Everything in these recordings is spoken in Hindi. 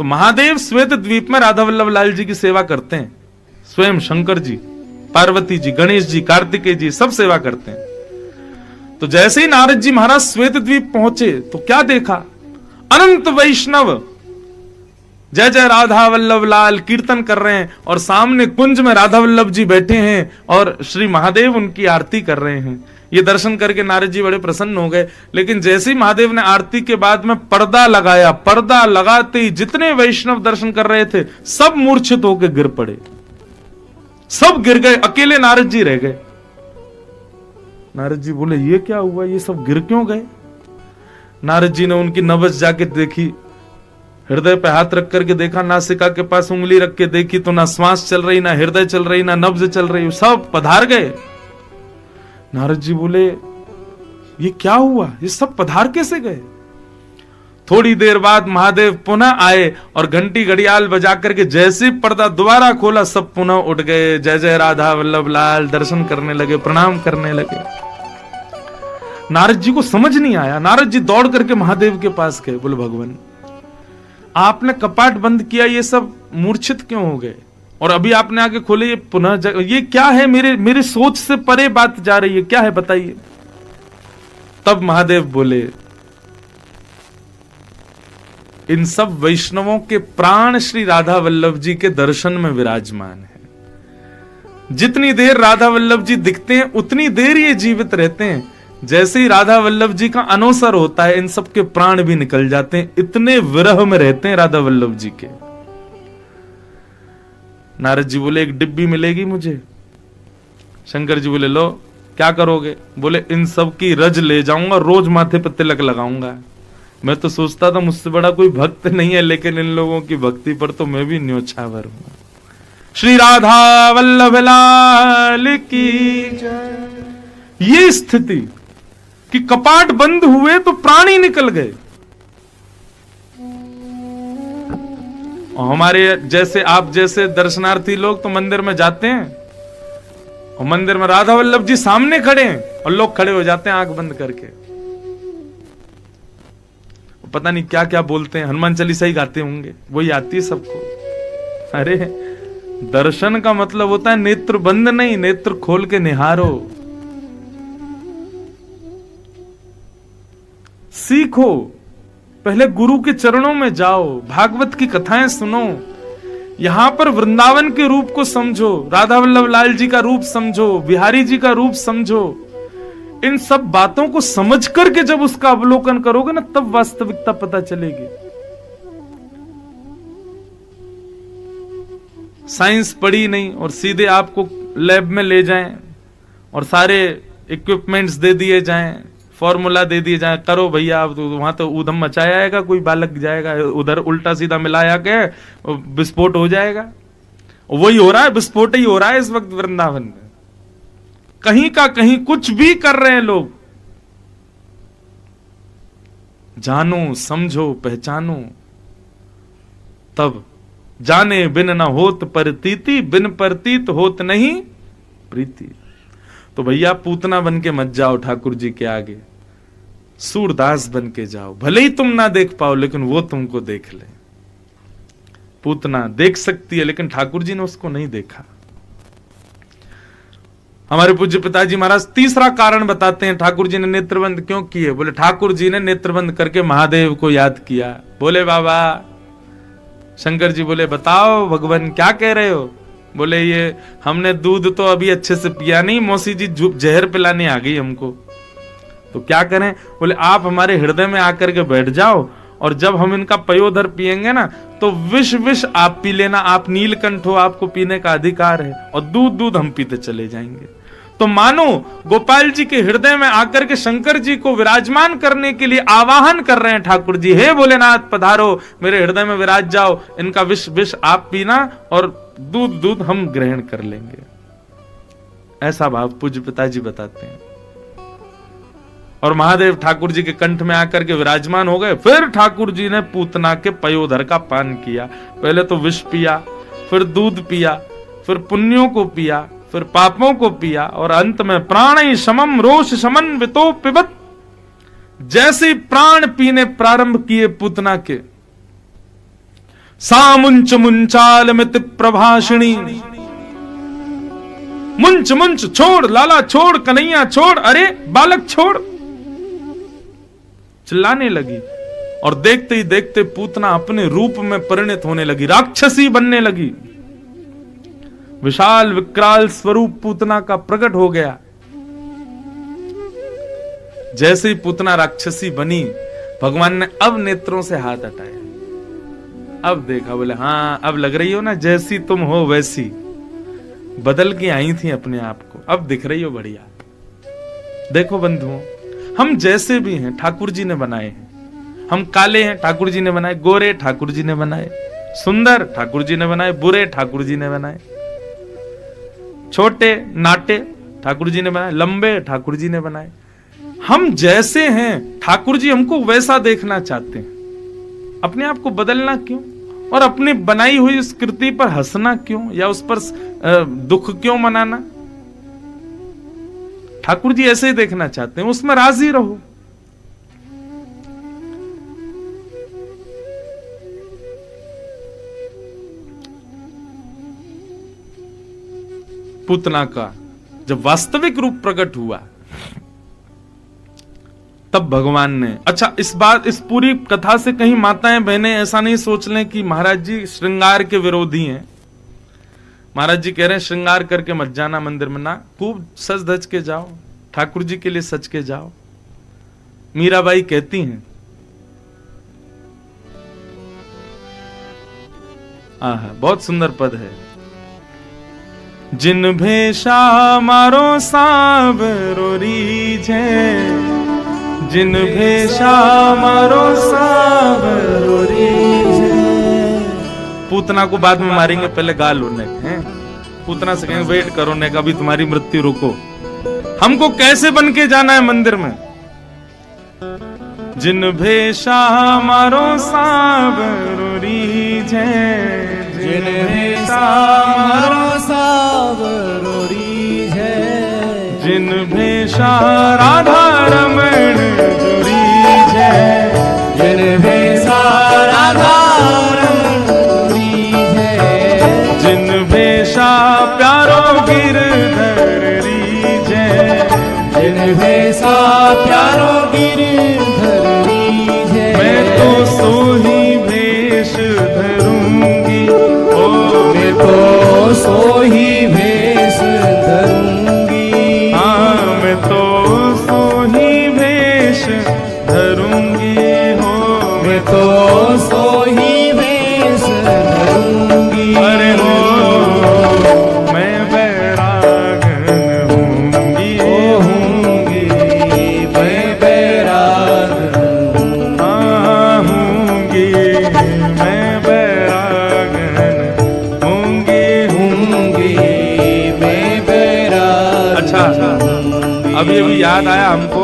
तो महादेव श्वेत द्वीप में राधा वल्लभ लाल जी की सेवा करते हैं। स्वयं शंकर जी, पार्वती जी, गणेश जी, कार्तिकेय जी सब सेवा करते हैं। तो जैसे ही नारद जी महाराज श्वेत द्वीप पहुंचे तो क्या देखा, अनंत वैष्णव जय जय राधा वल्लभ लाल कीर्तन कर रहे हैं और सामने कुंज में राधा वल्लभ जी बैठे हैं और श्री महादेव उनकी आरती कर रहे हैं। ये दर्शन करके नारद जी बड़े प्रसन्न हो गए। लेकिन जैसे ही महादेव ने आरती के बाद में पर्दा लगाया, पर्दा लगाते ही जितने वैष्णव दर्शन कर रहे थे सब मूर्छित होकर गिर पड़े, सब गिर गए, अकेले नारद जी रह गए। नारद जी बोले ये क्या हुआ, ये सब गिर क्यों गए? नारद जी ने उनकी नब्ज जाके देखी, हृदय पे हाथ रख करके देखा, नासिका के पास उंगली रख के देखी तो ना श्वास चल रही, ना हृदय चल रही, ना नब्ज चल रही, सब पधार गए। नारद जी बोले ये क्या हुआ, ये सब पधार कैसे गए? थोड़ी देर बाद महादेव पुनः आए और घंटी घड़ियाल बजा करके जैसे पर्दा दोबारा खोला सब पुनः उठ गए, जय जय राधा वल्लभ लाल दर्शन करने लगे, प्रणाम करने लगे। नारद जी को समझ नहीं आया। नारद जी दौड़ करके महादेव के पास गए, बोले भगवान आपने कपाट बंद किया, ये सब मूर्छित क्यों हो गए? और अभी आपने आके खोले, ये पुनः ये क्या है? मेरे सोच से परे बात जा रही है, क्या है बताइए। तब महादेव बोले इन सब वैष्णवों के प्राण श्री राधा वल्लभ जी के दर्शन में विराजमान है। जितनी देर राधा वल्लभ जी दिखते हैं उतनी देर ये जीवित रहते हैं। जैसे ही राधा वल्लभ जी का अनवसर होता है इन सब के प्राण भी निकल जाते हैं, इतने विरह में रहते हैं राधा वल्लभ जी के। नारद जी बोले एक डिब्बी मिलेगी मुझे? शंकर जी बोले लो क्या करोगे? बोले इन सब की रज ले जाऊंगा, रोज माथे पर तिलक लगाऊंगा। मैं तो सोचता था मुझसे बड़ा कोई भक्त नहीं है, लेकिन इन लोगों की भक्ति पर तो मैं भी न्योछावर हूं। श्री राधा वल्लभ लाल की ये स्थिति कि कपाट बंद हुए तो प्राणी निकल गए। और हमारे जैसे आप जैसे दर्शनार्थी लोग तो मंदिर में जाते हैं और मंदिर में राधा वल्लभ जी सामने खड़े हैं और लोग खड़े हो जाते हैं आंख बंद करके, पता नहीं क्या क्या बोलते हैं, हनुमान चालीसा ही गाते होंगे, वही आती है सबको। अरे दर्शन का मतलब होता है नेत्र बंद नहीं, नेत्र खोल के निहारो, सीखो, पहले गुरु के चरणों में जाओ, भागवत की कथाएं सुनो, यहां पर वृंदावन के रूप को समझो, राधा वल्लभ लाल जी का रूप समझो, बिहारी जी का रूप समझो। इन सब बातों को समझ करके जब उसका अवलोकन करोगे ना तब वास्तविकता पता चलेगी। साइंस पढ़ी नहीं और सीधे आपको लैब में ले जाएं और सारे इक्विपमेंट्स दे दिए जाएं, फॉर्मूला दे दिए जाए, करो भैया, तो वहां तो ऊधम मचाया आएगा, कोई बालक जाएगा, उधर उल्टा सीधा मिलाया के विस्फोट हो जाएगा। वही हो रहा है, विस्फोट ही हो रहा है इस वक्त वृंदावन में। कहीं का कहीं कुछ भी कर रहे हैं लोग। जानो, समझो, पहचानो, तब जाने बिन न होत परतीति, बिन परतीत होत नहीं प्रीति। तो भैया पूतना बन के मत जाओ ठाकुर जी के आगे, सूरदास बन के जाओ। भले ही तुम ना देख पाओ लेकिन वो तुमको देख ले। पूतना देख सकती है लेकिन ठाकुर जी ने उसको नहीं देखा। हमारे पूज्य पिताजी महाराज तीसरा कारण बताते हैं ठाकुर जी ने नेत्रबंद क्यों किए। बोले ठाकुर जी ने नेत्रबंद करके महादेव को याद किया। बोले बाबा, शंकर जी बोले बताओ भगवान क्या कह रहे हो? बोले ये हमने दूध तो अभी अच्छे से पिया नहीं, मौसी जी जहर पिलाने आ गई हमको, तो क्या करें? बोले आप हमारे हृदय में आकर के बैठ जाओ और जब हम इनका पयोधर पिएंगे ना तो विष विष आप पी लेना, आप नीलकंठ हो, आपको पीने का अधिकार है, और दूध दूध हम पीते चले जाएंगे। तो मानो गोपाल जी के हृदय में आकर के शंकर जी को विराजमान करने के लिए आवाहन कर रहे हैं ठाकुर जी, हे भोलेनाथ पधारो, मेरे हृदय में विराज जाओ, इनका विष विष आप पीना और दूध दूध हम ग्रहण कर लेंगे। ऐसा भाव पूज्य पिताजी बताते हैं। और महादेव ठाकुर जी के कंठ में आकर के विराजमान हो गए। फिर ठाकुर जी ने पूतना के पयोधर का पान किया। पहले तो विष पिया, फिर दूध पिया, फिर पुण्यों को पिया, फिर पापों को पिया, और अंत में प्राण समम रोष समन वितो पिबत। जैसे प्राण पीने प्रारंभ किए पूतना के, सा मुंच मुंचाल मित प्रभाषिणी, मुंच मुंच छोड़, लाला छोड़, कन्हैया छोड़, अरे बालक छोड़, चिल्लाने लगी। और देखते ही देखते पूतना अपने रूप में परिणत होने लगी, राक्षसी बनने लगी। विशाल विकराल स्वरूप पूतना का प्रकट हो गया। जैसे ही पूतना राक्षसी बनी, भगवान ने अब नेत्रों से हाथ हटाया। अब देखा, बोले हाँ अब लग रही हो ना जैसी तुम हो वैसी, बदल के आई थी अपने आप को, अब दिख रही हो बढ़िया। देखो बंधुओं, हम जैसे भी हैं ठाकुर जी ने बनाए हैं। हम काले हैं, ठाकुर जी ने बनाए, गोरे ठाकुर जी ने बनाए, सुंदर ठाकुर जी ने बनाए, बुरे ठाकुर जी ने बनाए, छोटे नाटे ठाकुर जी ने बनाए, लंबे ठाकुर जी ने बनाए। हम जैसे हैं ठाकुर जी हमको वैसा देखना चाहते हैं। अपने आप को बदलना क्यों, और अपनी बनाई हुई उस कृति पर हंसना क्यों, या उस पर दुख क्यों मनाना। ठाकुर जी ऐसे ही देखना चाहते हैं, उसमें राजी रहो। पूतना का जब वास्तविक रूप प्रकट हुआ, तब भगवान ने, अच्छा इस पूरी कथा से कहीं माताएं बहनें ऐसा नहीं सोच लें कि महाराज जी श्रृंगार के विरोधी हैं। महाराज जी कह रहे हैं श्रृंगार करके मत जाना मंदिर में, ना, खूब सज धज के जाओ, ठाकुर जी के लिए सच के जाओ। मीराबाई कहती हैं, बहुत सुंदर पद है, जिन भेषा मारो सांवरो रीझे, जिन भेषा मारो सांवरो रीझे। पूतना को बाद में मारेंगे, पहले गाल उड़ने हैं। पूतना से कहेंगे वेट करो ने, कभी तुम्हारी मृत्यु रुको, हमको कैसे बन के जाना है मंदिर में। जिन भेषा मारो सांवरो रीझे, जिन भेषा मारो सांवरो रीझे, जिन भेषा राधा रमण जुरीझे, जिन भेषा राधा रमण जुरीझे, जिन भेषा प्यारो गिरधर रीझे, जिन भेषा प्यारो गिरधर रीझे। मैं तो सोही भेष धरूंगी, ओ मैं तो सोही भेष धरूंगी, हाँ मैं तो सोही भेष धरूंगी, हो मैं तो सोही भेष धरूंगी। अरे हो मैं बैरागन हूंगी, ओ हूंगी मैं बैरागन, हाँ हूंगी मैं बैरागन, हूंगी हूंगी मैं बैरागन। अच्छा, अभी अभी याद आया हमको,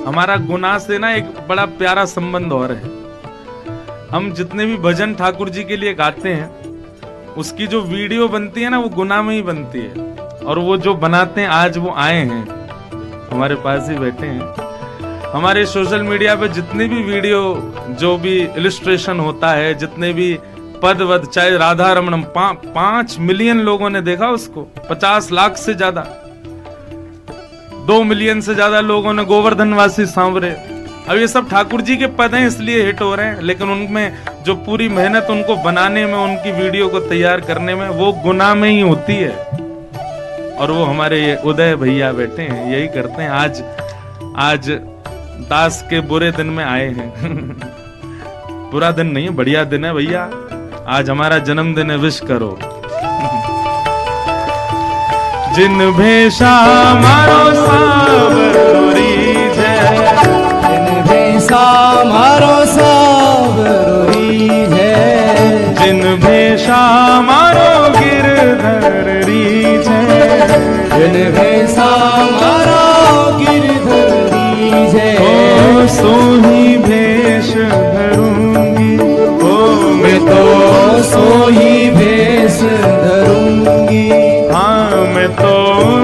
हमारा गुनाह से ना एक बड़ा प्यारा संबंध और है। हम जितने भी भजन ठाकुर जी के लिए गाते हैं, उसकी जो वीडियो बनती है ना, वो गुनाह में ही बनती है। और वो जो बनाते हैं, आज वो आए हैं हमारे पास ही बैठे हैं। हमारे सोशल मीडिया पे जितनी भी वीडियो, जो भी इलिस्ट्रेशन होता है, जितने भी पद वद, चाहे राधा रमणम, 5 मिलियन लोगों ने देखा उसको, 50 लाख से ज्यादा, 2 मिलियन से ज्यादा लोगों ने गोवर्धनवासी सांवरे। अब ये सब ठाकुर जी के पद हैं इसलिए हिट हो रहे हैं, लेकिन उनमें जो पूरी मेहनत उनको बनाने में, उनकी वीडियो को तैयार करने में, वो गुनाह में ही होती है। और वो हमारे ये उदय भैया बैठे हैं, यही करते हैं। आज दास के बुरे दिन में आए हैं। बुरा दिन नहीं, बढ़िया दिन है भैया, आज हमारा जन्मदिन है, विश करो। जिन भेषा मारो सांवरो रीझे, जिन भेषा मारो सांवरो रीझे, जिन भेषा मारो गिरधर रीझे, जिन भेषा मारो गिरधर रीझे। ओ सोही भेष धरूंगी, ओ मैं तो सोही भेष धरूंगी, हाँ मैं तो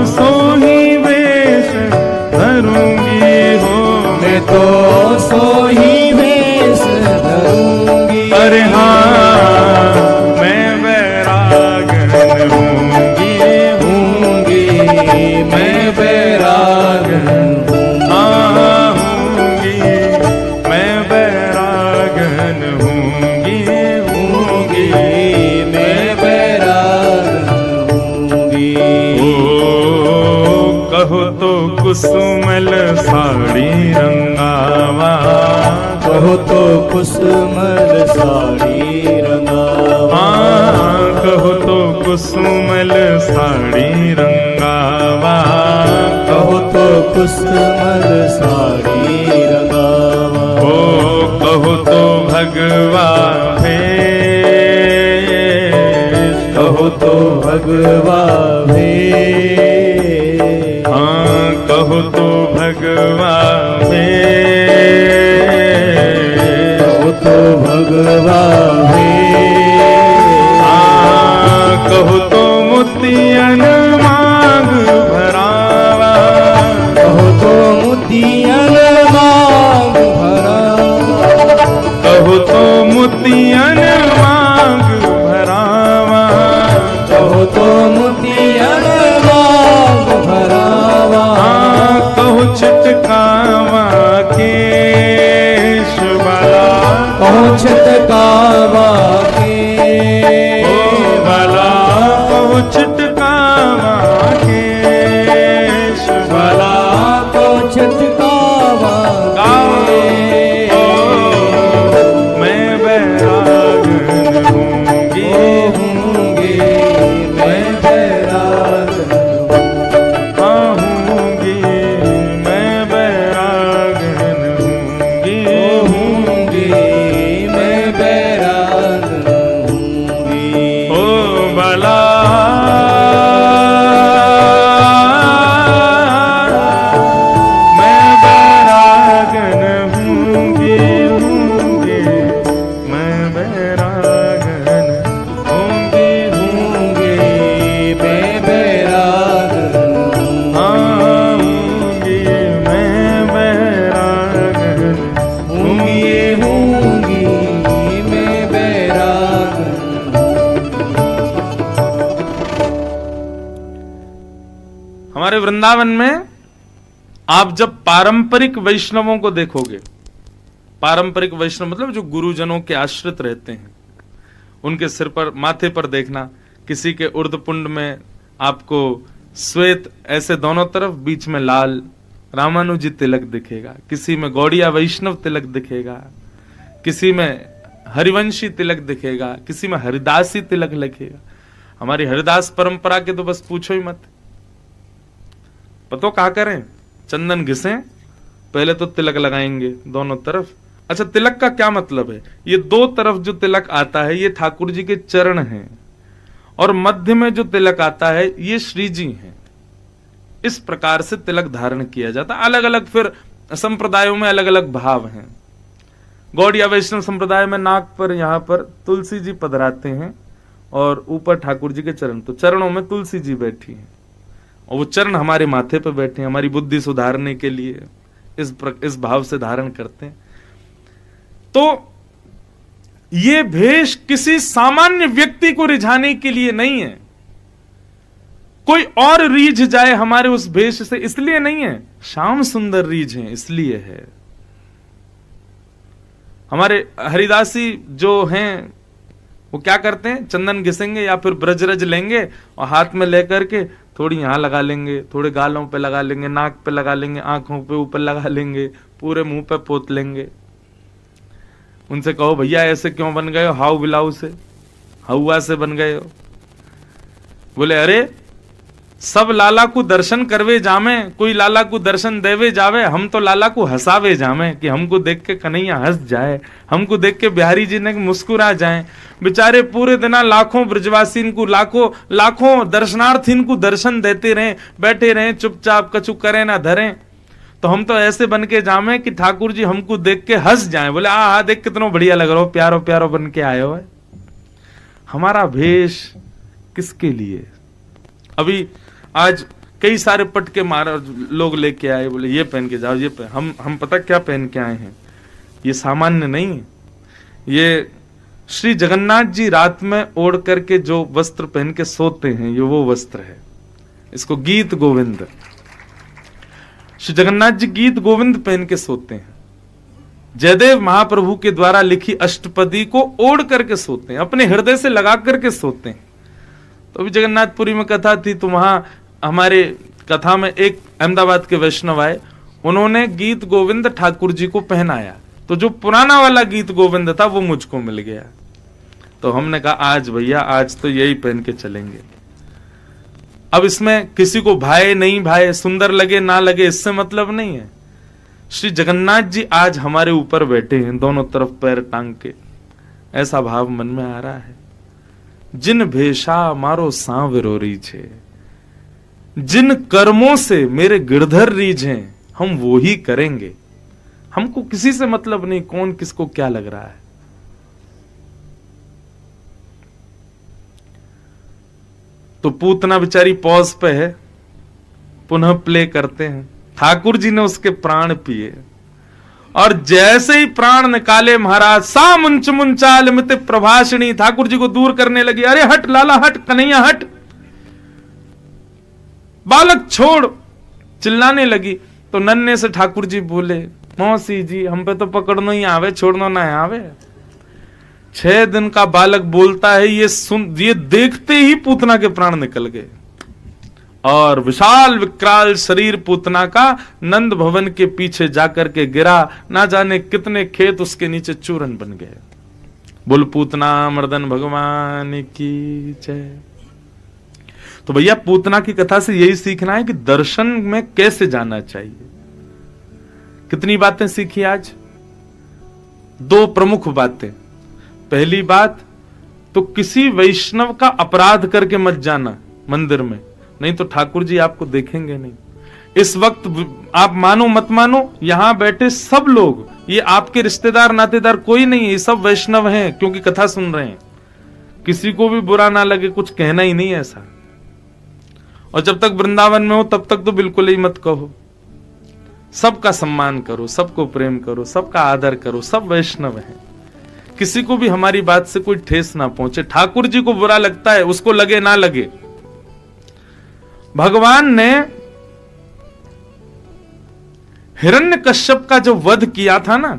सोही भेष धरूंगी, हो मैं तो सोही भेष धरूंगी। अरे हाँ कुसुमल साड़ी रंगावा, कहो तो कुसुमल साड़ी रंगावा, कहो तो कुसुमल साड़ी रंगावा, कहो तो कुसुमल साड़ी रंगावा, ओ कहो तो भगवा भेष, कहो तो भगवा भेष, कहो तो भगवा भेष, कहो तो भगवा भेष, कहो तो मोतियन मांग भरावा, कहो तो मोतियन मांग भरावा, कहो तो मोतियन मांग भरावा, कहो तो मोतियन मांग भरावा, कहो छिटकावा केश वाला, कहो छिटकावा केश वाला, कहो छिटकावा केश वाला, कहो छिटकावा केश, मैं बैरागन होंगी, होंगे मैं बैरागन होंगी, मैं बैरागन होंगी, होंगे मैं बैरागन होंगी, ओ भला मैं बैरागन होंगी, होंगी, मैं बैरागन होंगी, होंगे मैं बैरागन होंगी, मैं बैरागन होंगी, होंगी मैं बैरागन। हमारे वृंदावन में आप जब पारंपरिक वैष्णवों को देखोगे, पारंपरिक वैष्णव मतलब जो गुरुजनों के आश्रित रहते हैं, उनके सिर पर माथे पर देखना, किसी के उर्धपुंड में आपको श्वेत ऐसे दोनों तरफ, बीच में लाल रामानुजी तिलक दिखेगा, किसी में गौड़िया वैष्णव तिलक दिखेगा, किसी में हरिवंशी तिलक दिखेगा, किसी में हरिदासी तिलक लिखेगा। हमारी हरिदास परंपरा के तो बस पूछो ही मत। पतो क्या करें, चंदन घिसे, पहले तो तिलक लगाएंगे दोनों तरफ। अच्छा, तिलक का क्या मतलब है? ये दो तरफ जो तिलक आता है ये ठाकुर जी के चरण हैं, और मध्य में जो तिलक आता है ये श्री जी हैं। इस प्रकार से तिलक धारण किया जाता है। अलग अलग फिर संप्रदायों में अलग अलग भाव हैं। गौड़िया वैष्णव संप्रदाय में नाक पर यहाँ पर तुलसी जी पधराते हैं और ऊपर ठाकुर जी के चरण, तो चरणों में तुलसी जी बैठी हैं और वो चरण हमारे माथे पर बैठे हैं, हमारी बुद्धि सुधारने के लिए इस भाव से धारण करते हैं। तो ये भेष किसी सामान्य व्यक्ति को रिझाने के लिए नहीं है, कोई और रीझ जाए हमारे उस भेष से इसलिए नहीं है। श्याम सुंदर रीझ है इसलिए है। हमारे हरिदासी जो हैं वो क्या करते हैं, चंदन घिसेंगे या फिर ब्रजरज लेंगे और हाथ में लेकर के थोड़ी यहां लगा लेंगे, थोड़े गालों पे लगा लेंगे, नाक पे लगा लेंगे, आंखों पे ऊपर लगा लेंगे, पूरे मुंह पे पोत लेंगे। उनसे कहो भैया ऐसे क्यों बन गए हो, हाउ बिलाऊ से, हवा से बन गए हो। बोले अरे सब लाला को दर्शन करवे जामे, कोई लाला को दर्शन देवे जावे, हम तो लाला को हंसावे जामे कि हमको देख के कन्हैया हंस जाए, हमको देख के बिहारी जी ने मुस्कुरा जाए। बेचारे पूरे दिन लाखों ब्रजवासी इनको लाखों दर्शनार्थी इनको दर्शन देते रहे, बैठे रहे चुपचाप, कछु करे ना धरे, तो हम तो ऐसे बन के जामे कि ठाकुर जी हमको देख के हंस जाए। बोले आ देख कितना बढ़िया लग रहा हो, प्यारो प्यारो बन के आए हो। हमारा भेष किसके लिए? अभी आज कई सारे पटके महाराज लोग लेके आए, बोले ये पहन के जाओ, ये पहन। हम पता क्या पहन के आए हैं, ये सामान्य नहीं है। ये श्री जगन्नाथ जी रात में ओढ़ करके जो वस्त्र पहन के सोते हैं, ये वो वस्त्र है। इसको गीत गोविंद, श्री जगन्नाथ जी गीत गोविंद पहन के सोते हैं। जयदेव महाप्रभु के द्वारा लिखी अष्टपदी को ओढ़ करके सोते हैं, अपने हृदय से लगा करके सोते हैं। तो अभी जगन्नाथपुरी में कथा थी, तो वहां हमारे कथा में एक अहमदाबाद के वैष्णव आए, उन्होंने गीत गोविंद ठाकुर जी को पहनाया, तो जो पुराना वाला गीत गोविंद था वो मुझको मिल गया। तो हमने कहा आज भैया आज तो यही पहन के चलेंगे। अब इसमें किसी को भाए नहीं भाए, सुंदर लगे ना लगे, इससे मतलब नहीं है। श्री जगन्नाथ जी आज हमारे ऊपर बैठे हैं, दोनों तरफ पैर टांग के, ऐसा भाव मन में आ रहा है। जिन भेषा मारो सांवरो रीझे, जिन कर्मों से मेरे गिरधर रीझे, हम वो ही करेंगे। हमको किसी से मतलब नहीं कौन किसको क्या लग रहा है। तो पूतना बेचारी पॉज पे है, पुनः प्ले करते हैं। ठाकुर जी ने उसके प्राण पिए और जैसे ही प्राण निकाले महाराज, सा मुंच मुंचाल मित प्रभाषणी, ठाकुर जी को दूर करने लगी। अरे हट लाला हट, कन्हैया हट, बालक छोड़, चिल्लाने लगी। तो नन्हे से ठाकुर जी बोले, मौसी जी हम पे तो पकड़ना ही आवे, छोड़ना ना आवे। 6 दिन का बालक बोलता है, ये देखते ही पूतना के प्राण निकल गए और विशाल विकराल शरीर पूतना का नंद भवन के पीछे जाकर के गिरा। ना जाने कितने खेत उसके नीचे चूरन बन गए। बोल पूतना मर्दन भगवान की जय। तो भैया पूतना की कथा से यही सीखना है कि दर्शन में कैसे जाना चाहिए। कितनी बातें सीखी आज? 2 प्रमुख बातें। पहली बात तो किसी वैष्णव का अपराध करके मत जाना मंदिर में, नहीं तो ठाकुर जी आपको देखेंगे नहीं। इस वक्त आप मानो मत मानो, यहां बैठे सब लोग, ये आपके रिश्तेदार नातेदार कोई नहीं है, ये सब वैष्णव हैं क्योंकि कथा सुन रहे हैं। किसी को भी बुरा ना लगे, कुछ कहना ही नहीं ऐसा। और जब तक वृंदावन में हो तब तक तो बिल्कुल ही मत कहो। सबका सम्मान करो, सबको प्रेम करो, सबका आदर करो, सब वैष्णव हैं। किसी को भी हमारी बात से कोई ठेस ना पहुंचे। ठाकुर जी को बुरा लगता है, उसको लगे ना लगे। भगवान ने हिरण्यकश्यप का जो वध किया था ना,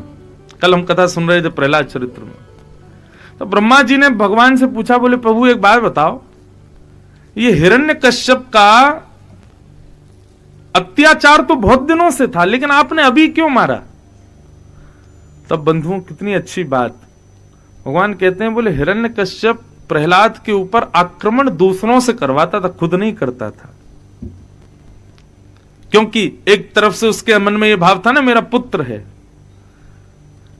कल हम कथा सुन रहे थे प्रहलाद चरित्र में, तो ब्रह्मा जी ने भगवान से पूछा, बोले प्रभु एक बात बताओ, ये हिरण्यकश्यप का अत्याचार तो बहुत दिनों से था, लेकिन आपने अभी क्यों मारा? तब बंधुओं कितनी अच्छी बात, भगवान कहते हैं, बोले हिरण्यकश्यप प्रहलाद के ऊपर आक्रमण दूसरों से करवाता था, खुद नहीं करता था। क्योंकि एक तरफ से उसके मन में यह भाव था ना, मेरा पुत्र है,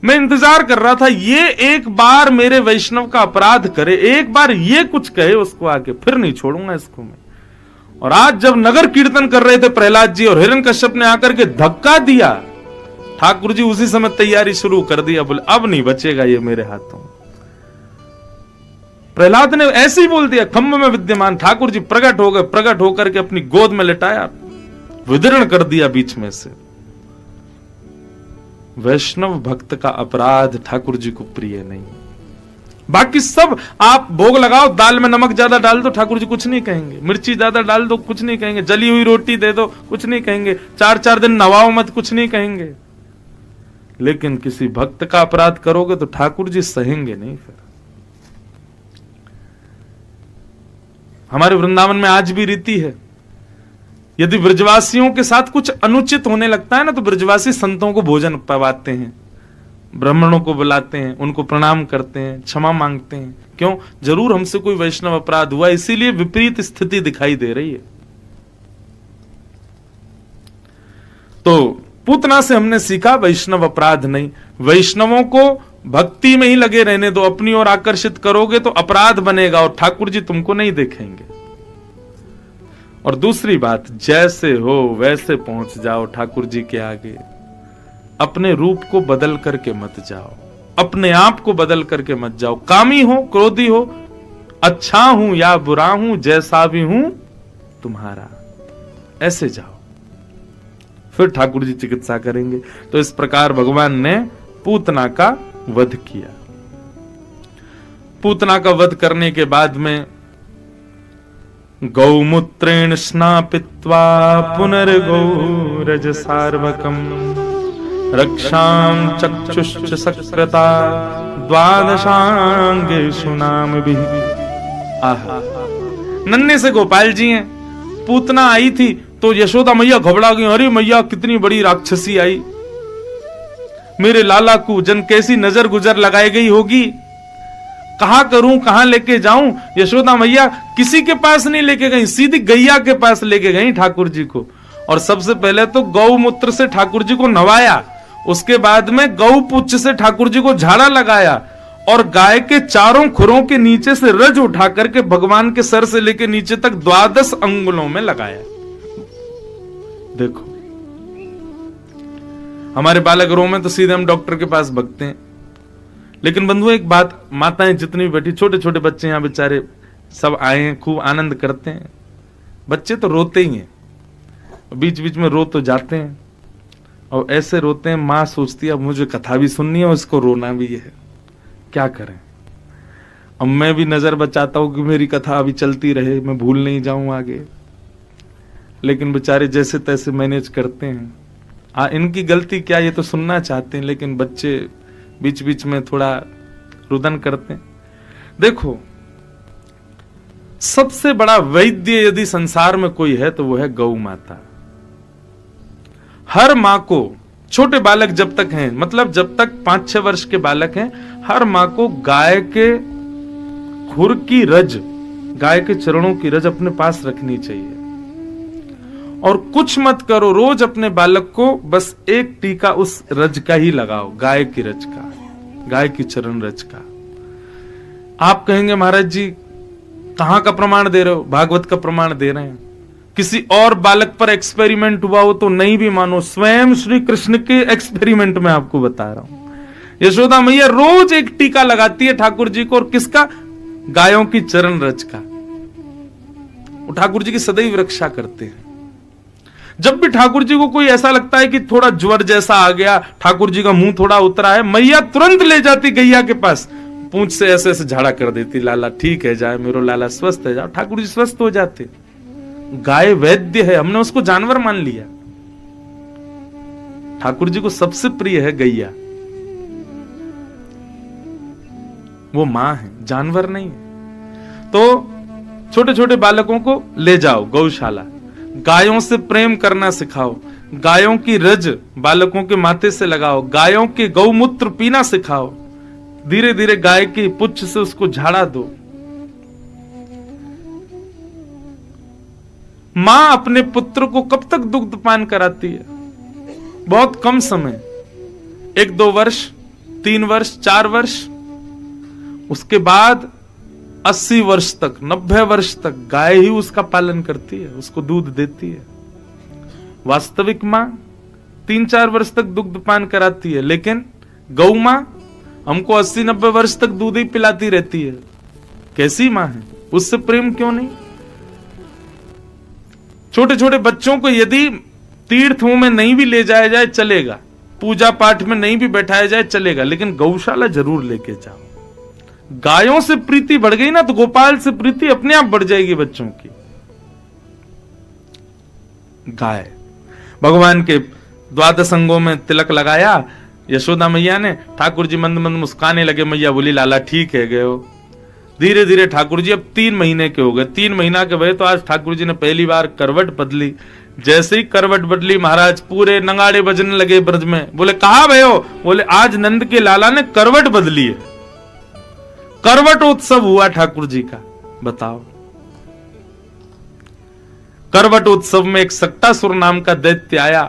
मैं इंतजार कर रहा था ये एक बार मेरे वैष्णव का अपराध करे, एक बार ये कुछ कहे उसको आके, फिर नहीं छोड़ूंगा इसको मैं। और आज जब नगर कीर्तन कर रहे थे प्रहलाद जी और हिरण्यकश्यप ने आकर के धक्का दिया, ठाकुर जी उसी समय तैयारी शुरू कर दिया, बोले अब नहीं बचेगा ये मेरे हाथों। प्रहलाद ने ऐसे ही बोल दिया, खम्भ में विद्यमान ठाकुर जी प्रकट हो गए, प्रकट होकर के अपनी गोद में लिटाया, विदीर्ण कर दिया बीच में से। वैष्णव भक्त का अपराध ठाकुर जी को प्रिय नहीं। बाकी सब आप भोग लगाओ, दाल में नमक ज्यादा डाल दो ठाकुर जी कुछ नहीं कहेंगे, मिर्ची ज्यादा डाल दो कुछ नहीं कहेंगे, जली हुई रोटी दे दो कुछ नहीं कहेंगे, 4-4 दिन नवाओ मत कुछ नहीं कहेंगे। लेकिन किसी भक्त का अपराध करोगे तो ठाकुर जी सहेंगे नहीं। फिर हमारे वृंदावन में आज भी रीति है, यदि ब्रजवासियों के साथ कुछ अनुचित होने लगता है ना, तो ब्रजवासी संतों को भोजन पवाते हैं, ब्राह्मणों को बुलाते हैं, उनको प्रणाम करते हैं, क्षमा मांगते हैं। क्यों? जरूर हमसे कोई वैष्णव अपराध हुआ, इसीलिए विपरीत स्थिति दिखाई दे रही है। तो पूतना से हमने सीखा वैष्णव अपराध नहीं, वैष्णवों को भक्ति में ही लगे रहने दो। अपनी ओर आकर्षित करोगे तो अपराध बनेगा और ठाकुर जी तुमको नहीं देखेंगे। और दूसरी बात, जैसे हो वैसे पहुंच जाओ ठाकुर जी के आगे। अपने रूप को बदल करके मत जाओ, अपने आप को बदल करके मत जाओ। कामी हो, क्रोधी हो, अच्छा हूं या बुरा हूं, जैसा भी हूं तुम्हारा, ऐसे जाओ, फिर ठाकुर जी चिकित्सा करेंगे। तो इस प्रकार भगवान ने पूतना का वध किया। पूतना का वध करने के बाद में गौमूत्रेण स्नापित्वा पुनर्गौरज सार्वकम रक्षां चक्षुश्च सकृता द्वादशांगेषु नामभिः। आहा, नन्हे से गोपाल जी हैं, पूतना आई थी, तो यशोदा मैया घबरा गई, अरे मैया कितनी बड़ी राक्षसी आई, मेरे लाला को जन कैसी नजर गुजर लगाई गई होगी, कहां करूं, कहां लेके जाऊं। यशोदा मैया किसी के पास नहीं लेके गई, सीधी गैया के पास लेके गई ठाकुर जी को। और सबसे पहले तो गौमूत्र से ठाकुर जी को नवाया, उसके बाद में गौ पुच्छ से ठाकुर जी को झाड़ा लगाया, और गाय के चारों खुरों के नीचे से रज उठा करके भगवान के सर से लेके नीचे तक 12 अंगुलों में लगाया। देखो हमारे बालक रो में तो सीधे हम डॉक्टर के पास भगते हैं। लेकिन बंधु एक बात, माताएं जितनी भी बैठी, छोटे छोटे बच्चे यहां बेचारे सब आए हैं, खूब आनंद करते हैं। बच्चे तो रोते ही हैं, बीच बीच में रो तो जाते हैं, और ऐसे रोते हैं माँ सोचती है अब मुझे कथा भी सुननी है और इसको रोना भी है, क्या करें। अब मैं भी नजर बचाता हूं कि मेरी कथा अभी चलती रहे, मैं भूल नहीं जाऊं आगे, लेकिन बेचारे जैसे तैसे मैनेज करते हैं। इनकी गलती क्या, ये तो सुनना चाहते हैं, लेकिन बच्चे बीच बीच में थोड़ा रुदन करते हैं। देखो सबसे बड़ा वैद्य यदि संसार में कोई है तो वो है गौ माता। हर मां को, छोटे बालक जब तक हैं, मतलब जब तक 5-6 वर्ष के बालक हैं, हर मां को गाय के खुर की रज, गाय के चरणों की रज अपने पास रखनी चाहिए। और कुछ मत करो, रोज अपने बालक को बस एक टीका उस रज का ही लगाओ, गाय की रज का, गाय की चरण रज का। आप कहेंगे महाराज जी कहां का प्रमाण दे रहे हो? भागवत का प्रमाण दे रहे हैं। किसी और बालक पर एक्सपेरिमेंट हुआ हो तो नहीं भी मानो, स्वयं श्री कृष्ण के एक्सपेरिमेंट में आपको बता रहा हूं। यशोदा मैया रोज एक टीका लगाती है ठाकुर जी को, और किसका? गायों की चरण रज का। वो ठाकुर जी की सदैव रक्षा करते हैं। जब भी ठाकुर जी को कोई ऐसा लगता है कि थोड़ा ज्वर जैसा आ गया, ठाकुर जी का मुंह थोड़ा उतरा है, मैया तुरंत ले जाती गैया के पास, पूंछ से ऐसे ऐसे झाड़ा कर देती, लाला ठीक है जाए, मेरो लाला स्वस्थ है जाओ। ठाकुर जी स्वस्थ हो जाते। गाय वैद्य है, हमने उसको जानवर मान लिया। ठाकुर जी को सबसे प्रिय है गैया, वो मां है, जानवर नहीं है। तो छोटे छोटे बालकों को ले जाओ गौशाला, गायों से प्रेम करना सिखाओ, गायों की रज बालकों के माथे से लगाओ, गायों के गौमूत्र पीना सिखाओ, धीरे धीरे गाय की पुच्छ से उसको झाड़ा दो। मां अपने पुत्र को कब तक दुग्ध पान कराती है? बहुत कम समय, 1-2 वर्ष, 3 वर्ष, 4 वर्ष, उसके बाद 80 वर्ष तक, 90 वर्ष तक गाय ही उसका पालन करती है, उसको दूध देती है। वास्तविक मां 3-4 वर्ष तक दुग्ध पान कराती है, लेकिन गौ मां हमको 80-90 वर्ष तक दूध ही पिलाती रहती है। कैसी मां है? उससे प्रेम क्यों नहीं? छोटे छोटे बच्चों को यदि तीर्थों में नहीं भी ले जाया जाए चलेगा, पूजा पाठ में नहीं भी बैठाया जाए चलेगा, लेकिन गौशाला जरूर लेके जाओ। गायों से प्रीति बढ़ गई ना तो गोपाल से प्रीति अपने आप बढ़ जाएगी बच्चों की। गाय, भगवान के 12 अंगों में तिलक लगाया यशोदा मैया ने, ठाकुर जी मंद मंद मुस्काने लगे। मैया बोली लाला ठीक है गए हो। धीरे धीरे ठाकुर जी अब 3 महीने के हो गए। 3 महीना के भये तो आज ठाकुर जी ने पहली बार करवट बदली। जैसे ही करवट बदली महाराज पूरे नगाड़े बजने लगे ब्रज में। बोले कहा भयो? बोले आज नंद के लाला ने करवट बदली है। करवट उत्सव हुआ ठाकुर जी का। बताओ, करवट उत्सव में एक सक्टासुर नाम का दैत्य आया,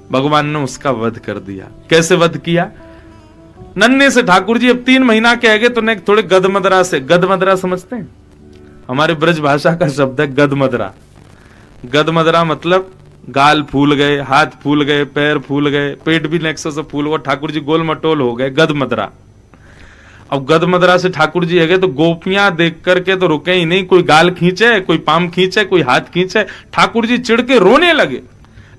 भगवान ने उसका वध कर दिया। कैसे वध किया? नन्हे से ठाकुर जी अब 3 महीना के आगे तो ने थोड़े गदमदरा से, गदमदरा समझते हैं? हमारे ब्रज भाषा का शब्द है गदमदरा। गदमदरा मतलब गाल फूल गए, हाथ फूल गए, पैर फूल गए, पेट भी नेक्सो से फूल गया, ठाकुर जी गोल मटोल हो गए, गदमदरा। अब गदमदरा से ठाकुर जी है तो गोपियां देख करके तो रुके ही नहीं, कोई गाल खींचे, कोई पाम खींचे, कोई हाथ खींचे। ठाकुर जी चिढ़ के रोने लगे,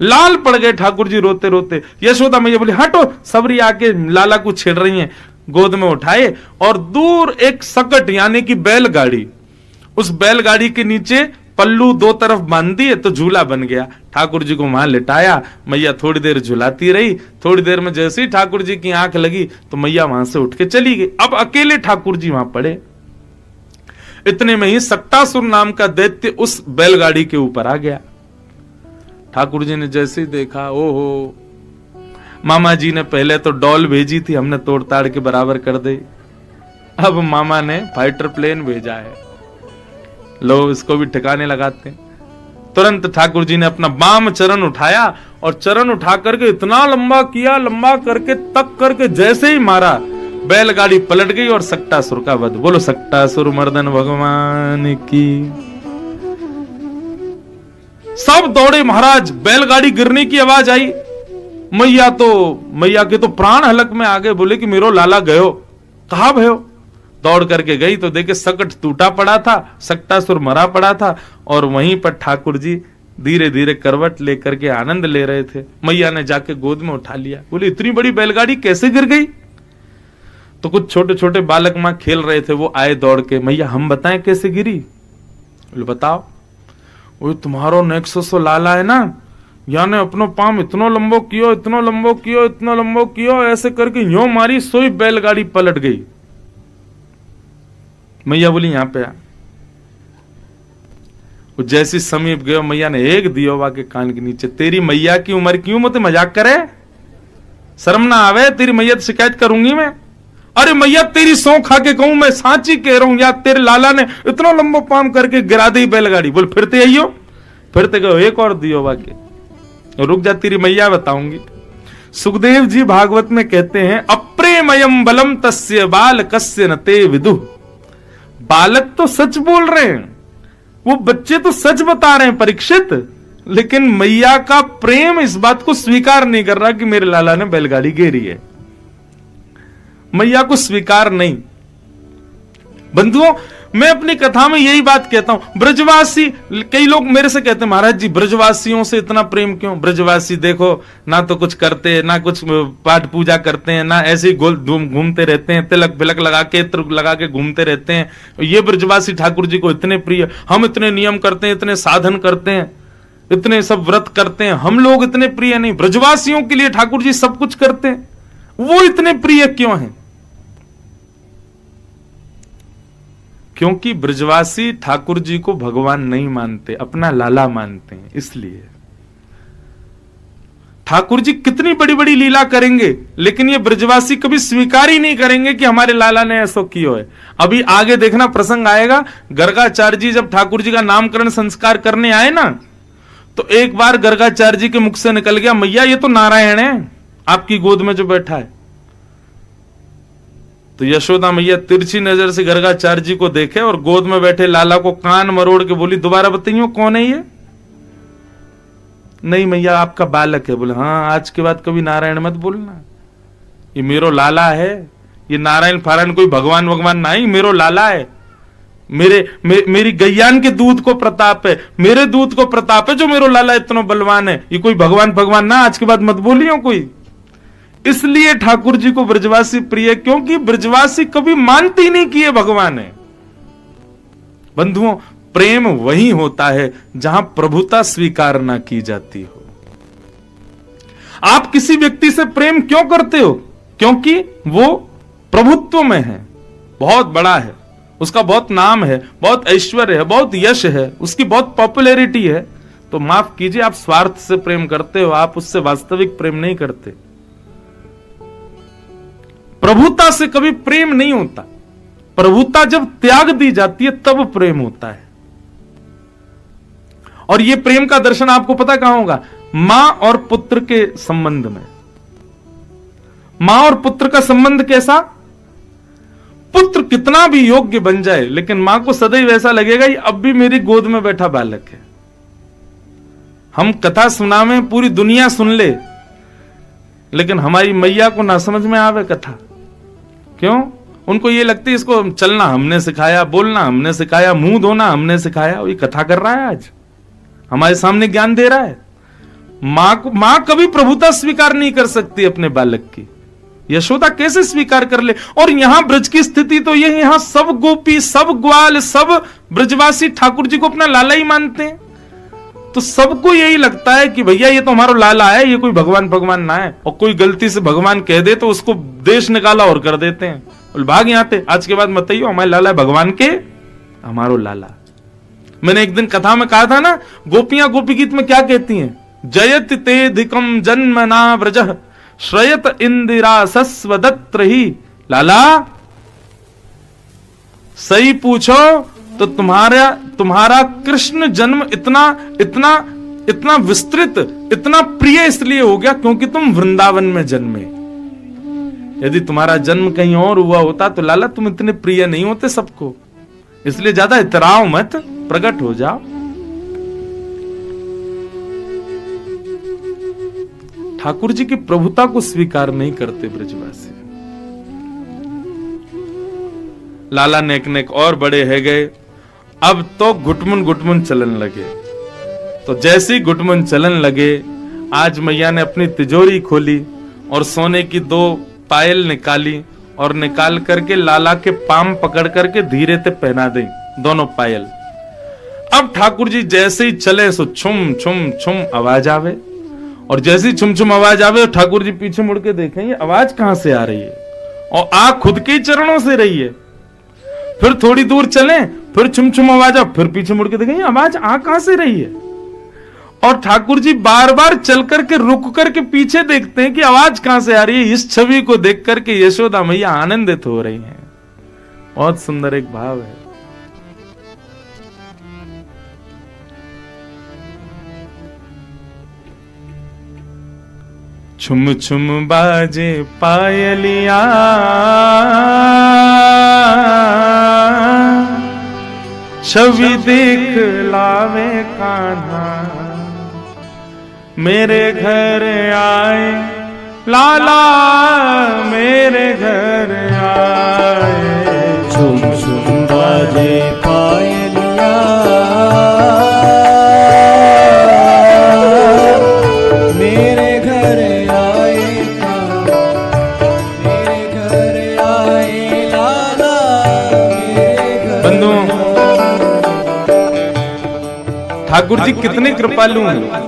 लाल पड़ गए ठाकुर जी रोते रोते। यशोदा मैया बोली हटो, सबरी आके लाला को छेड़ रही हैं। गोद में उठाए और दूर एक सकट यानी कि बैलगाड़ी, उस बैलगाड़ी के नीचे पल्लू 2 तरफ बांध दिए तो झूला बन गया। ठाकुर जी को वहां लिटाया, मैया थोड़ी देर झुलाती रही। थोड़ी देर में जैसे ही ठाकुर जी की आंख लगी तो मैया वहां से उठ के चली गई। अब अकेले ठाकुर जी वहां पड़े। इतने में ही सक्टासुर नाम का दैत्य उस बैलगाड़ी के ऊपर आ गया। ठाकुर जी ने जैसे ही देखा, ओहो, मामा जी ने पहले तो डॉल भेजी थी, हमने तोड़ ताड़ के बराबर कर दी, अब मामा ने फाइटर प्लेन भेजा है, लो इसको भी ठिकाने लगाते हैं। तुरंत ठाकुर जी ने अपना बाम चरण उठाया और चरण उठा करके इतना लंबा किया, लंबा करके तक करके जैसे ही मारा, बैलगाड़ी पलट गई और सक्टासुर का वध। बोलो सक्टासुर मर्दन भगवान की। सब दौड़े महाराज, बैलगाड़ी गिरने की आवाज आई, मैया के तो प्राण हलक में आ गए, बोले कि मेरो लाला गयो, कहां भयो? दौड़ करके गई तो देखे सकट टूटा पड़ा था, सक्टासुर मरा पड़ा था और वहीं पर ठाकुर जी धीरे धीरे करवट लेकर के आनंद ले रहे थे। मैया ने जाके गोद में उठा लिया, बोले इतनी बड़ी बैलगाड़ी कैसे गिर गई? तो कुछ छोटे छोटे बालक मां खेल रहे थे, वो आए दौड़ के, मैया हम बताएं कैसे गिरी? बोले बताओ। वो तुम्हारो नेक्ससो लाला है ना, याने अपनो पाम इतनो लंबो कियो, इतनो लंबो कियो, इतनो लंबो कियो, ऐसे करके यो मारी, सोई बैलगाड़ी पलट गई। मैया बोली यहां पे आ। वो जैसी समीप गयो, मैया ने एक दियो वा के कान के नीचे, तेरी मैया की उम्र क्यों मुझे मजाक करे? शर्म ना आवे? तेरी मैया से शिकायत करूंगी मैं। अरे मैया तेरी सौं खा के कहूं, मैं सांची कह रहा हूं, या तेरे लाला ने इतना लंबो पाम करके गिरा दी बैलगाड़ी। बोल फिरते आइयो, फिरते गयो, एक और दियो वा के, रुक जा तेरी मैया बताऊंगी। सुखदेव जी भागवत में कहते हैं, अप्रेमयम बलम तस्य बाल कस्य न ते विदु। बालक तो सच बोल रहे हैं, वो बच्चे तो सच बता रहे हैं परीक्षित, लेकिन मैया का प्रेम इस बात को स्वीकार नहीं कर रहा कि मेरे लाला ने बैलगाड़ी घेरी है। मैया को स्वीकार नहीं। बंधुओं, मैं अपनी कथा में यही बात कहता हूं, ब्रजवासी, कई लोग मेरे से कहते हैं महाराज जी ब्रजवासियों से इतना प्रेम क्यों? ब्रजवासी देखो ना तो कुछ करते, ना कुछ पाठ पूजा करते हैं, ना ऐसे ही घूमते रहते हैं, तिलक बिलक लगा के, इत्र लगा के घूमते रहते हैं। ये ब्रजवासी ठाकुर जी को इतने प्रिय, हम इतने नियम करते हैं, इतने साधन करते हैं, इतने सब व्रत करते हैं, हम लोग इतने प्रिय नहीं। ब्रजवासियों के लिए ठाकुर जी सब कुछ करते हैं, वो इतने प्रिय क्यों हैं? क्योंकि ब्रजवासी ठाकुर जी को भगवान नहीं मानते, अपना लाला मानते हैं। इसलिए ठाकुर जी कितनी बड़ी बड़ी लीला करेंगे, लेकिन ये ब्रजवासी कभी स्वीकार ही नहीं करेंगे कि हमारे लाला ने ऐसा किया है। अभी आगे देखना प्रसंग आएगा, गर्गाचार्य जी जब ठाकुर जी का नामकरण संस्कार करने आए ना, तो एक बार गर्गाचार्य जी के मुख से निकल गया, मैया ये तो नारायण है आपकी गोद में जो बैठा है। तो यशोदा मैया तिरछी नजर से गर्गाचार्य जी को देखे और गोद में बैठे लाला को कान मरोड़ के बोली, दोबारा बताइए कौन है ये? नहीं मैया आपका बालक है। बोले हाँ, आज के बाद कभी नारायण मत बोलना, ये मेरो लाला है, ये नारायण फारायण कोई भगवान भगवान नहीं, मेरो लाला है। मेरी गैयान के दूध को प्रताप है, मेरे दूध को प्रताप है जो मेरो लाला इतना बलवान है, ये कोई भगवान भगवान ना, आज के बाद मत बोलियो कोई। इसलिए ठाकुर जी को ब्रजवासी प्रिय, क्योंकि ब्रजवासी कभी मानते ही नहीं कि ये भगवान है। बंधुओं, प्रेम वही होता है जहां प्रभुता स्वीकार ना की जाती हो। आप किसी व्यक्ति से प्रेम क्यों करते हो? क्योंकि वो प्रभुत्व में है, बहुत बड़ा है, उसका बहुत नाम है, बहुत ऐश्वर्य है, बहुत यश है, उसकी बहुत पॉपुलैरिटी है। तो माफ कीजिए, आप स्वार्थ से प्रेम करते हो, आप उससे वास्तविक प्रेम नहीं करते। प्रभुता से कभी प्रेम नहीं होता। प्रभुता जब त्याग दी जाती है तब प्रेम होता है। और यह प्रेम का दर्शन आपको पता कहां होगा? मां और पुत्र के संबंध में। मां और पुत्र का संबंध कैसा? पुत्र कितना भी योग्य बन जाए, लेकिन मां को सदैव ऐसा लगेगा अब भी मेरी गोद में बैठा बालक है। हम कथा सुनावे, पूरी दुनिया सुन ले, लेकिन हमारी मैया को ना समझ में आवे कथा। क्यों? उनको ये लगती है इसको चलना हमने सिखाया, बोलना हमने सिखाया, मुंह धोना हमने सिखाया, ये कथा कर रहा है, आज हमारे सामने ज्ञान दे रहा है। मां कभी प्रभुता स्वीकार नहीं कर सकती अपने बालक की। यशोदा कैसे स्वीकार कर ले? और यहां ब्रज की स्थिति तो ये, यहां सब गोपी, सब ग्वाल, सब ब्रजवासी ठाकुर जी को अपना लाला ही मानते हैं। तो सबको यही लगता है कि भैया ये तो हमारा लाला है, ये कोई भगवान भगवान ना है। और कोई गलती से भगवान कह दे तो उसको देश निकाला और कर देते हैं, भाग यहां थे, आज के बाद मत आइयो, हमारे लाला है भगवान के, हमारो लाला। मैंने एक दिन कथा में कहा था ना, गोपियां गोपी गीत में क्या कहती हैं? जयति तेधिकम जन्मना व्रजः श्रयत इंदिरा सस्वदत्र ही। लाला सही पूछो तो तुम्हारा कृष्ण जन्म इतना विस्तृत, इतना प्रिय इसलिए हो गया क्योंकि तुम वृंदावन में जन्मे। यदि तुम्हारा जन्म कहीं और हुआ होता तो लाला तुम इतने प्रिय नहीं होते सबको, इसलिए ज्यादा इतराओ मत, प्रकट हो जाओ। ठाकुर जी की प्रभुता को स्वीकार नहीं करते ब्रजवासी। लाला नेक नेक और बड़े है गए, अब तो घुटमुन घुटमुन चलन लगे। तो जैसे ही घुटमुन चलन लगे, आज मैया ने अपनी तिजोरी खोली और सोने की 2 पायल निकाली और निकाल करके लाला के पाम पकड़ करके धीरे से पहना दी दोनों पायल। अब ठाकुर जी जैसे ही चले सो छुम छुम छुम आवाज आवे, और जैसे ही छुम छुम आवाज आवे ठाकुर जी पीछे मुड़ के देखें ये आवाज कहां से आ रही है, और आ खुद के चरणों से रही है। फिर थोड़ी दूर चले, फिर छुम छुम आवाज आ, फिर पीछे मुड़ के देखें ये आवाज आ कहां से रही है। और ठाकुर जी बार बार चल करके रुक करके पीछे देखते हैं कि आवाज कहां से आ रही है। इस छवि को देख करके यशोदा मैया आनंदित हो रही हैं। बहुत सुंदर एक भाव है। छुम छुम बाजे पायलिया, छवि देख लावे कान्हा, मेरे घर आए लाला मेरे घर आए। छुम छुम बाजे पायलिया, मेरे घर आए, मेरे घर आए लाला मेरे घर। बंधुओं, ठाकुर जी कितने कृपालु हैं।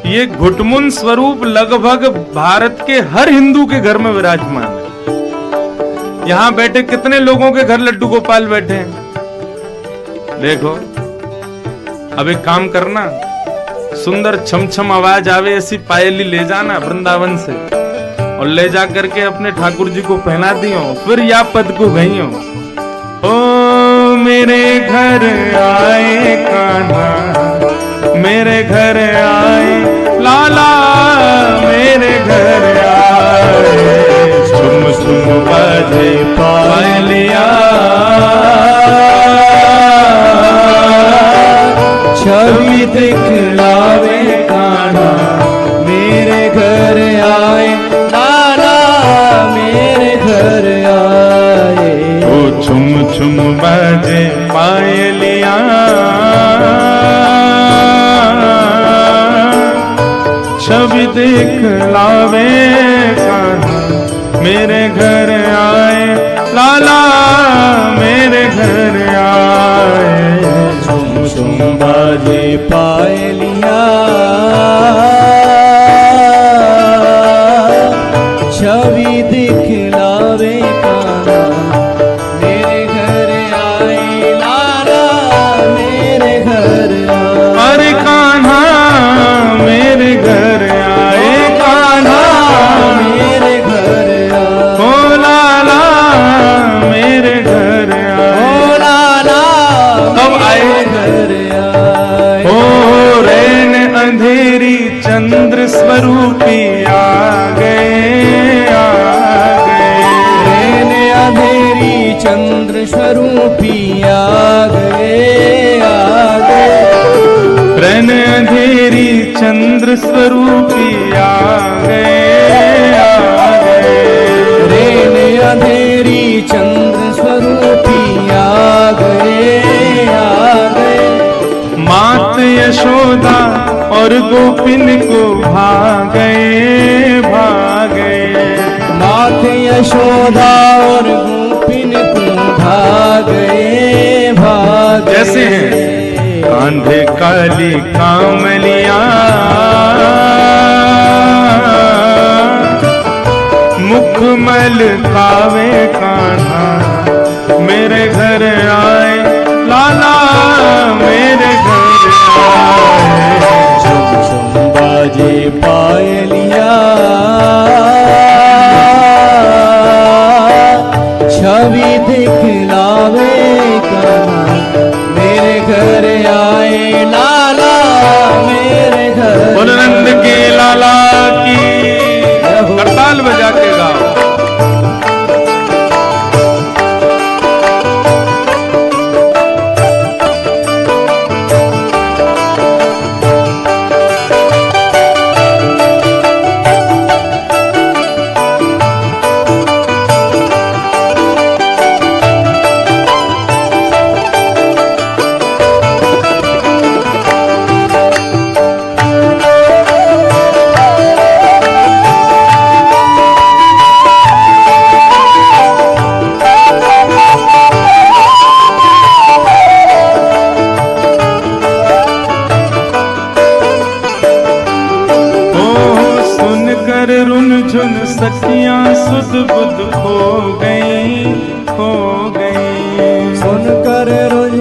ये घुटमुन स्वरूप लगभग भारत के हर हिंदू के घर में विराजमान है। यहां बैठे कितने लोगों के घर लड्डू गोपाल बैठे हैं। देखो, अब एक काम करना, सुंदर छमछम आवाज आवे ऐसी पायली ले जाना वृंदावन से, और ले जा करके अपने ठाकुर जी को पहना दियो, फिर या पद को गईयो। ओ मेरे घर आए कान्हा, मेरे घर आए लाला मेरे घर आए। छुम छुम बाजे पायलिया, छवि दिखलावे कान्हा, मेरे घर आए लाला मेरे घर आए। ओ छुम छुम बाजे पायलिया, छवि देख लावे कान्हा, मेरे घर आए लाला मेरे घर आए। छुम छुम बाजे पायलिया, छवि दिखलावे कान्हा, मेरे घर आए लाला मेरे घर आए। अरे कान्हा मेरे घर आए, कान्हा मेरे घर आए, ओ लाला मेरे घर आए। ओ लाला कब आए? घर आए। ओ रैन अंधेरी चंद्र स्वरूपी आ गए, आ गए। रैन अंधेरी चंद्र स्वरूपी आ गए, आ गए। रैन अंधेरी चंद्र स्वरूपी आ गए, आ गए। रैन अंधेरी चंद्र स्वरूपी आ गए, आ गए। मात यशोदा और गोपिन को भागे, भागे। मात यशोदा और गोपिन को भागे, भागे। जैसे हैं कांधे काली कामलिया, मुखमल कावे कान्हा, मेरे घर आए लाला मेरे घर आए। छुम छुम बुध खो गई, खो गई। सुनकर रुन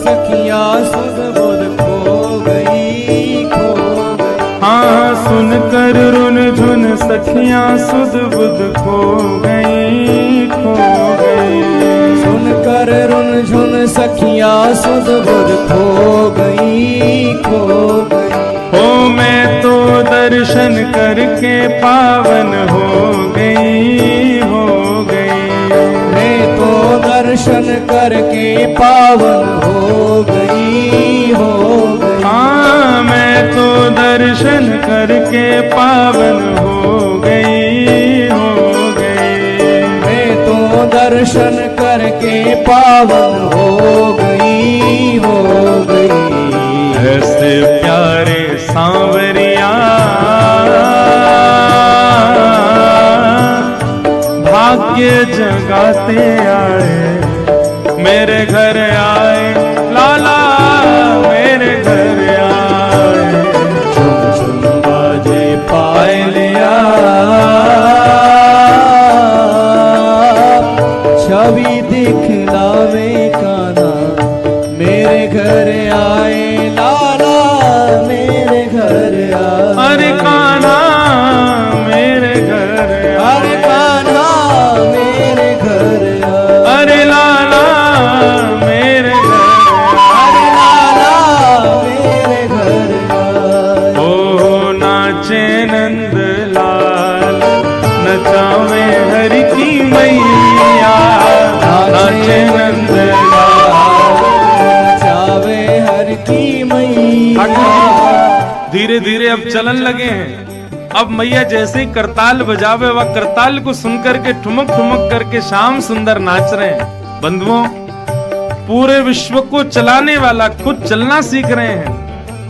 सखिया सुध बुध खो गई, खो गई। हाँ सुनकर रुन झुन सखियां सुध बुध खो गई, खो गई। सुनकर रुन झुन सखिया सुध बुध खो गई, खो गई। हो मैं तो दर्शन करके पावन हो गई, हो गई। मैं तो दर्शन करके पावन हो गई, हो गई। हाँ मैं तो दर्शन करके पावन हो गई, हो गई। मैं तो दर्शन करके पावन हो गई, हो गई। ऐसे प्यारे सांवरिया भाग्य जगाते आए, मेरे घर आए लाला, मेरे घर आए। झुम झुम बाजे पायलिया, छवि दिखलावे काना, मेरे घर आए लाला, मेरे घर आए। अरे कान्हा मेरे घर आए, अरे कान्हा मेरे घर आए। अरे लाला मेरे घर आए। अरे लाला मेरे घर आए। ओ नाचे नंद लाल, नचावे हरि की मैया, नाचे नंद लाल, नचावे हर की मैया। धीरे धीरे अब चलन लगे हैं। अब मैया जैसे ही करताल बजावे, वह करताल को सुनकर के ठुमक ठुमक करके श्याम सुंदर नाच रहे हैं। बंधुओं, पूरे विश्व को चलाने वाला खुद चलना सीख रहे हैं,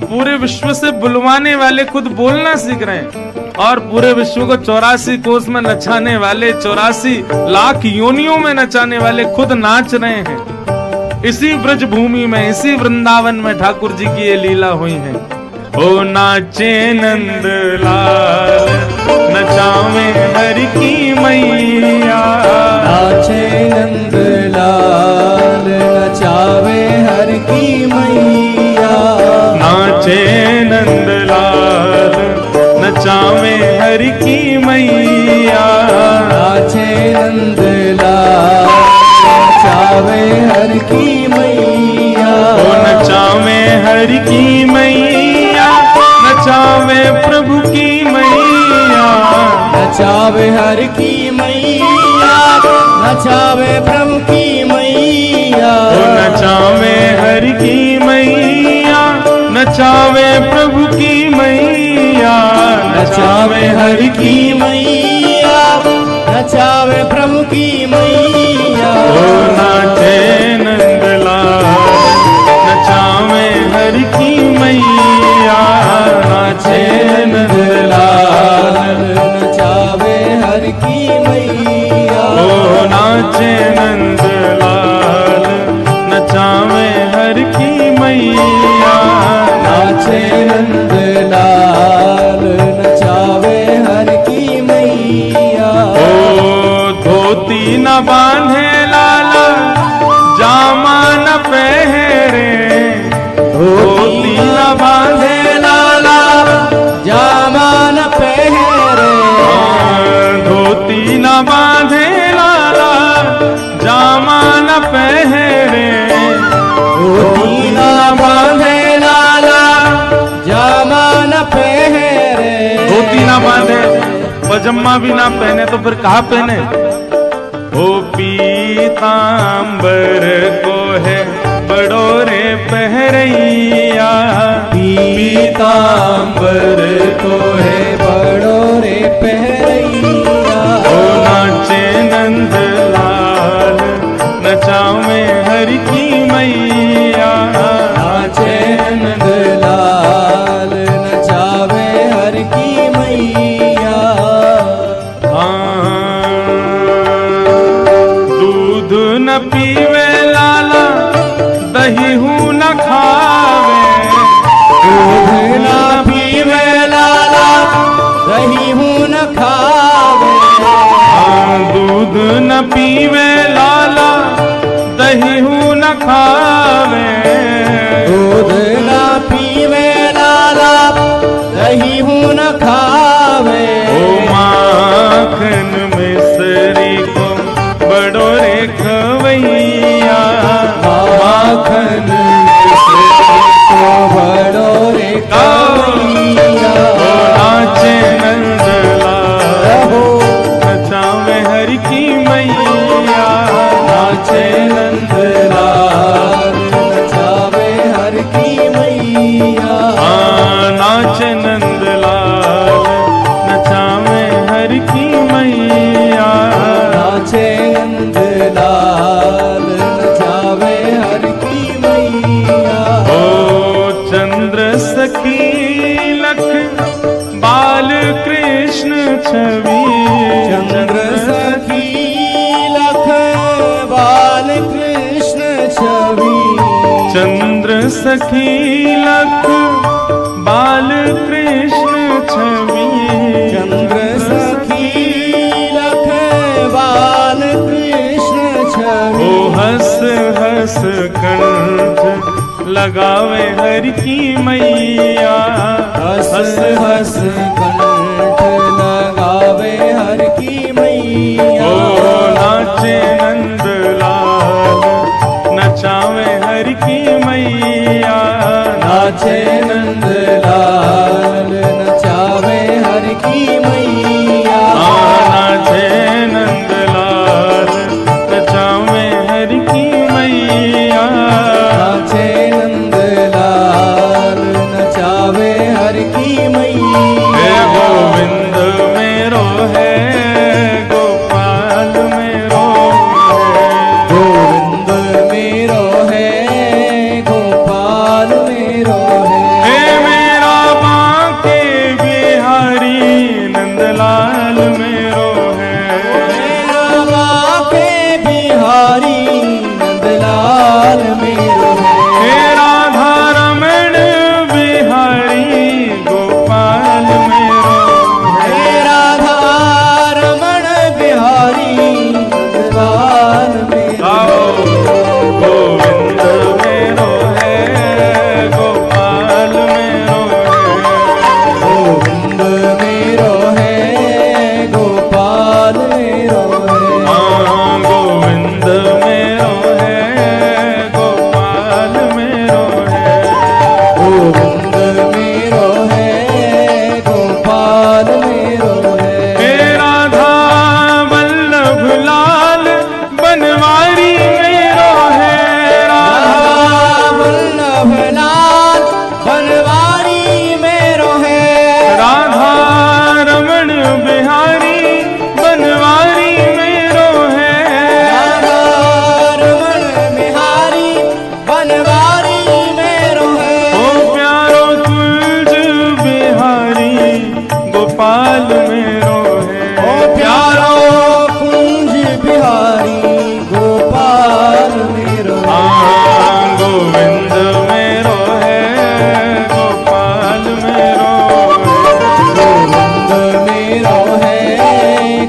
पूरे विश्व से बुलवाने वाले खुद बोलना सीख रहे हैं, और पूरे विश्व को 84 कोस में नचाने वाले, 84 लाख योनियों में नचाने वाले खुद नाच रहे हैं। इसी ब्रज भूमि में, इसी वृंदावन में ठाकुर जी की ये लीला हुई है। ओ नाचे नंद लाल, नचावे हरि की मैया, नाचे नंद लाल, नचावे हर की मैया। नाचे नंद लाल, नचावे हरि की मैया, नाचे नंद लाल, नचावे हर की मैया। ओ नचावे हरि की मैया, नचावे प्रभु की मैया, नचावे हर की मैया, नचावे प्रभु की मैया। ओ नचावे हरि की मैया, नचावे प्रभु की मैया, नचावे हर की मैया, नचावे प्रभु की मैया। ओ नाचे नंदलाल, नचावे हरि की मैया, नाचे नंदलाल, नचावे हर की मैया। ओ नाचे नंदलाल, नचावे हरि की मैया, नाचे नंद लाल, नचावे हर की मैया। ओ धोती न बांधे लाला, जामा न पहरे, धोती न बांधे लाला, जामा न पहरे। धोती न बांधे लाला, जामा न पहरे, धोती न बांधे लाला, जामा न पहरे। धोती ना बांधे, पजामा भी ना पहने तो फिर कहाँ पहने? ओ पीतांबर को है बड़ोरे पहरैया, पीतांबर को है बड़ोरे पहरैया। ओ नाचे नंदलाल, नचावे हरि की मैया, नाचे नंदलाल, नचावे हर की मैया। दूध न पीवे लाला, दही हूँ न खावे, दूध न पीवे दूध न पीवे लाला दही न खावे, दूध न पीवे लाला दही न खावे, ओ माखन मिसरी को बड़ो रे खवैया, माखन मिसरी को बड़ो रे खवैया, नाचे नंदलाल नचावे हरि की मैया, नाचे नंदलाल नचावे हर की मैया, नाचे नंदलाल नचावे हरि की मैया, नाचे नंदलाल नचावे हर की मैया, ओ चंद्र सखी लख बाल कृष्ण छवि, चंद्र सखी लख बाल कृष्ण छवि, चंद्र सखी लख बाल कृष्ण छवि, चंद्र सखी लख बाल कृष्ण छवि, ओ हंस हंस कंठ लगावे हरि की मैया, हंस हंस कंठ लगावे हर की मैया, ओ नाचे नंदलाल नचावे हरि की मैया, नाचे नंदलाल नचावे हर की मैया, नाचे नंदलाल नचावे हरि की मैया, नाचे नंदलाल नचावे हर की मैया, हे गोविंद मेरो है गोपाल मेरो है, गोविंद मेरो है गोपाल मेरो है, हे मेरा बांके बिहारी नंदलाल मेरो है, मेरा बाके बिहारी नंदलाल मेरो है, हे राधा रमण बिहारी गोपाल मेरो है, हे राधा रमण बिहारी नंदलाल मेरो आओ गोविंद मेरो है गोपाल मेरो है, गोविंद मेरो है गोपाल मेरो है, हाँ गोविंद मेरो है गोपाल मेरो है, गोविंद मेरो है गोपाल मेरो है, हे राधा वल्लभ लाल बनवारी मेरो है, राधा वल्लभ लाल बनवारी मेरो है, राधा रमण बिहारी बनवारी मेरो है, राधा रमण बिहारी बनवारी मेरो है, ओ प्यारो तुझ बिहारी गोपाल मेरो है, ओ प्यारो कुंज बिहारी गोपाल मेरो है, हाँ गोविंद मेरो है गोपाल मेरो है, गोविंद मेरो है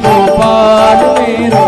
गोपाल मेरो